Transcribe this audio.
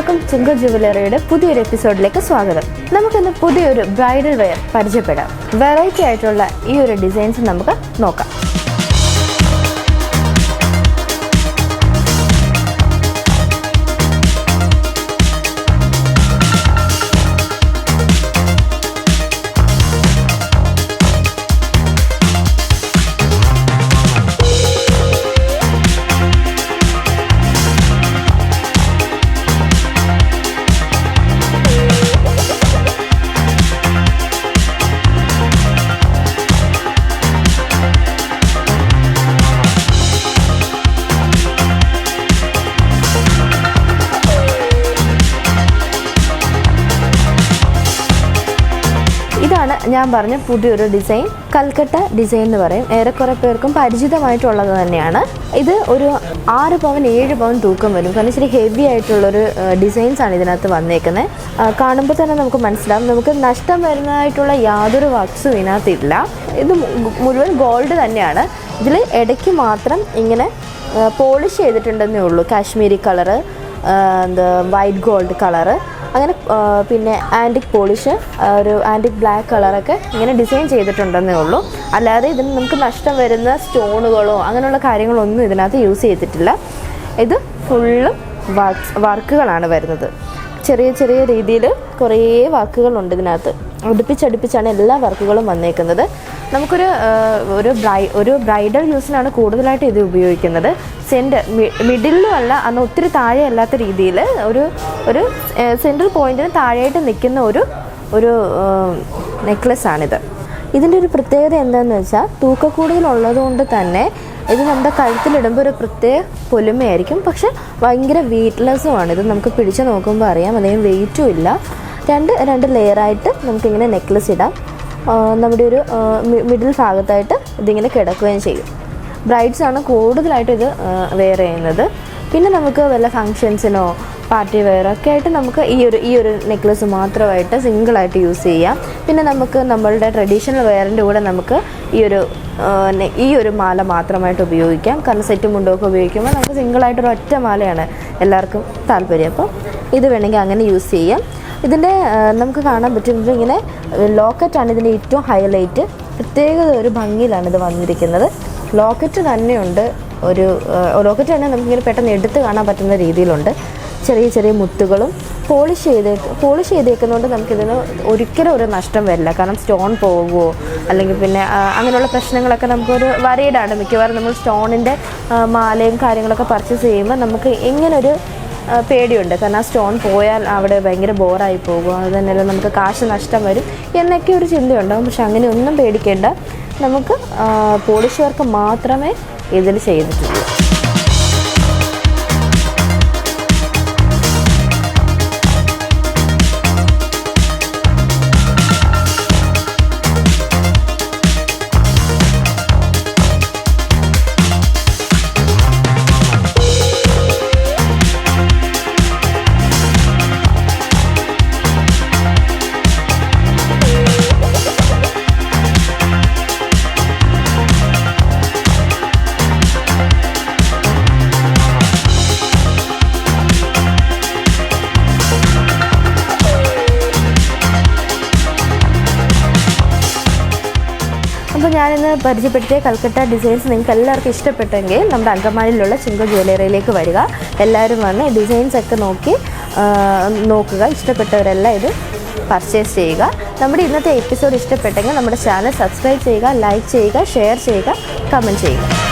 എല്ലാവർക്കും ചുങ്ക ജുവലറിയുടെ പുതിയൊരു എപ്പിസോഡിലേക്ക് സ്വാഗതം. നമുക്കിന്ന് പുതിയൊരു ബ്രൈഡൽ വെയർ പരിചയപ്പെടാം. വെറൈറ്റി ആയിട്ടുള്ള ഈ ഒരു ഡിസൈൻസ് നമുക്ക് നോക്കാം. ഇതാണ് ഞാൻ പറഞ്ഞ പുതിയൊരു ഡിസൈൻ. കൽക്കട്ട ഡിസൈൻ എന്ന് പറയും. ഏറെക്കുറെ പേർക്കും പരിചിതമായിട്ടുള്ളത് തന്നെയാണ്. ഇത് ഒരു 6 പവൻ 7 പവൻ തൂക്കം വരും. കാരണം ഇച്ചിരി ഹെവി ആയിട്ടുള്ളൊരു ഡിസൈൻസാണ് ഇതിനകത്ത് വന്നേക്കുന്നത്. കാണുമ്പോൾ തന്നെ നമുക്ക് മനസ്സിലാവും. നമുക്ക് നഷ്ടം വരുന്നതായിട്ടുള്ള യാതൊരു വർക്ക്സും ഇതിനകത്തില്ല. ഇത് മുഴുവൻ ഗോൾഡ് തന്നെയാണ്. ഇതിൽ ഇടയ്ക്ക് മാത്രം ഇങ്ങനെ പോളിഷ് ചെയ്തിട്ടുണ്ടെന്നേ ഉള്ളൂ. Kashmiri colour, white gold colour, അങ്ങനെ പിന്നെ ആൻറ്റിക് പോളിഷ്, ഒരു ആൻറ്റിക് ബ്ലാക്ക് കളറൊക്കെ ഇങ്ങനെ ഡിസൈൻ ചെയ്തിട്ടുണ്ടെന്നേ ഉള്ളൂ. അല്ലാതെ ഇതിന് നമുക്ക് നഷ്ടം വരുന്ന സ്റ്റോണുകളോ അങ്ങനെയുള്ള കാര്യങ്ങളൊന്നും ഇതിനകത്ത് യൂസ് ചെയ്തിട്ടില്ല. ഇത് ഫുള്ളും വർക്കുകളാണ് വരുന്നത്. ചെറിയ ചെറിയ രീതിയിൽ കുറേ വർക്കുകളുണ്ട് ഇതിനകത്ത്. അടുപ്പിച്ചടുപ്പിച്ചാണ് എല്ലാ വർക്കുകളും വന്നേക്കുന്നത്. നമുക്കൊരു ഒരു ബ്രൈഡൽ യൂസിനാണ് കൂടുതലായിട്ട് ഇത് ഉപയോഗിക്കുന്നത്. മിഡിലും അല്ല, അന്ന് ഒത്തിരി താഴെ അല്ലാത്ത രീതിയിൽ ഒരു സെൻട്രൽ പോയിന്റിന് താഴെയായിട്ട് നിൽക്കുന്ന ഒരു നെക്ലസ്സാണിത്. ഇതിൻ്റെ ഒരു പ്രത്യേകത എന്താണെന്ന് വെച്ചാൽ തൂക്കക്കൂടുതലുള്ളത് കൊണ്ട് തന്നെ ഇത് നമ്മുടെ കഴുത്തിലിടുമ്പോൾ ഒരു പ്രത്യേക പൊലിമയായിരിക്കും. പക്ഷെ ഭയങ്കര വെയ്റ്റ്ലെസ്സുമാണ്. ഇത് നമുക്ക് പിടിച്ച് നോക്കുമ്പോൾ അറിയാം. അധികം വെയിറ്റും ഇല്ല. രണ്ട് ലെയറായിട്ട് നമുക്കിങ്ങനെ നെക്ലസ് ഇടാം. നമ്മുടെ ഒരു മിഡിൽ ഭാഗത്തായിട്ട് ഇതിങ്ങനെ കിടക്കുകയും ചെയ്യും. ബ്രൈഡ്സാണ് കൂടുതലായിട്ട് ഇത് വെയർ ചെയ്യുന്നത്. പിന്നെ നമുക്ക് വല്ല ഫങ്ഷൻസിനോ പാർട്ടി വെയറൊക്കെ ആയിട്ട് നമുക്ക് ഈ ഒരു നെക്ലസ് മാത്രമായിട്ട് സിംഗിളായിട്ട് യൂസ് ചെയ്യാം. പിന്നെ നമുക്ക് നമ്മളുടെ ട്രഡീഷണൽ വെയറിൻ്റെ കൂടെ നമുക്ക് ഈ ഒരു മാല മാത്രമായിട്ട് ഉപയോഗിക്കാം. കാരണം സെറ്റും മുണ്ടൊക്കെ ഉപയോഗിക്കുമ്പോൾ നമുക്ക് സിംഗിളായിട്ടൊരു ഒറ്റ മാലയാണ് എല്ലാവർക്കും താല്പര്യം. അപ്പോൾ ഇത് വേണമെങ്കിൽ അങ്ങനെ യൂസ് ചെയ്യാം. ഇതിൻ്റെ നമുക്ക് കാണാൻ പറ്റുന്നത് ഇങ്ങനെ ലോക്കറ്റാണ് ഇതിൻ്റെ ഏറ്റവും ഹൈലൈറ്റ്. പ്രത്യേകത ഒരു ഭംഗിയിലാണ് ഇത് വന്നിരിക്കുന്നത്. ലോക്കറ്റ് തന്നെയുണ്ട്. ലോക്കറ്റ് തന്നെ നമുക്കിങ്ങനെ പെട്ടെന്ന് എടുത്ത് കാണാൻ പറ്റുന്ന രീതിയിലുണ്ട്. ചെറിയ ചെറിയ മുത്തുകളും പോളിഷ് ചെയ്തേക്കുന്നതുകൊണ്ട് നമുക്കിതിന് ഒരിക്കലും ഒരു നഷ്ടം വരില്ല. കാരണം സ്റ്റോൺ പോകുമോ അല്ലെങ്കിൽ പിന്നെ അങ്ങനെയുള്ള പ്രശ്നങ്ങളൊക്കെ നമുക്കൊരു വരീഡാണ്. മിക്കവാറും നമ്മൾ സ്റ്റോണിൻ്റെ മാലയും കാര്യങ്ങളൊക്കെ പർച്ചേസ് ചെയ്യുമ്പോൾ നമുക്ക് ഇങ്ങനൊരു പേടിയുണ്ട്. കാരണം ആ സ്റ്റോൺ പോയാൽ അവിടെ ഭയങ്കര ബോറായി പോകും, അത് തന്നെയല്ല നമുക്ക് കാശ് നഷ്ടം വരും എന്നൊക്കെ ഒരു ചിന്തയുണ്ടാകും. പക്ഷെ അങ്ങനെ ഒന്നും പേടിക്കേണ്ട. നമുക്ക് പോളിഷ് വർക്ക് മാത്രമേ ഇതിൽ ചെയ്തിട്ടുള്ളൂ. അപ്പോൾ ഞാനിന്ന് പരിചയപ്പെടുത്തിയ കൽക്കട്ട ഡിസൈൻസ് നിങ്ങൾക്ക് എല്ലാവർക്കും ഇഷ്ടപ്പെട്ടെങ്കിൽ നമ്മുടെ അങ്കമാലിയിലുള്ള ചുങ്ക ജ്വല്ലറിയിലേക്ക് വരിക. എല്ലാവരും വന്ന് ഡിസൈൻസൊക്കെ നോക്കുക. ഇഷ്ടപ്പെട്ടവരെല്ലാം ഇത് പർച്ചേസ് ചെയ്യുക. നമ്മുടെ ഇന്നത്തെ എപ്പിസോഡ് ഇഷ്ടപ്പെട്ടെങ്കിൽ നമ്മുടെ ചാനൽ സബ്സ്ക്രൈബ് ചെയ്യുക, ലൈക്ക് ചെയ്യുക, ഷെയർ ചെയ്യുക, കമൻറ്റ് ചെയ്യുക.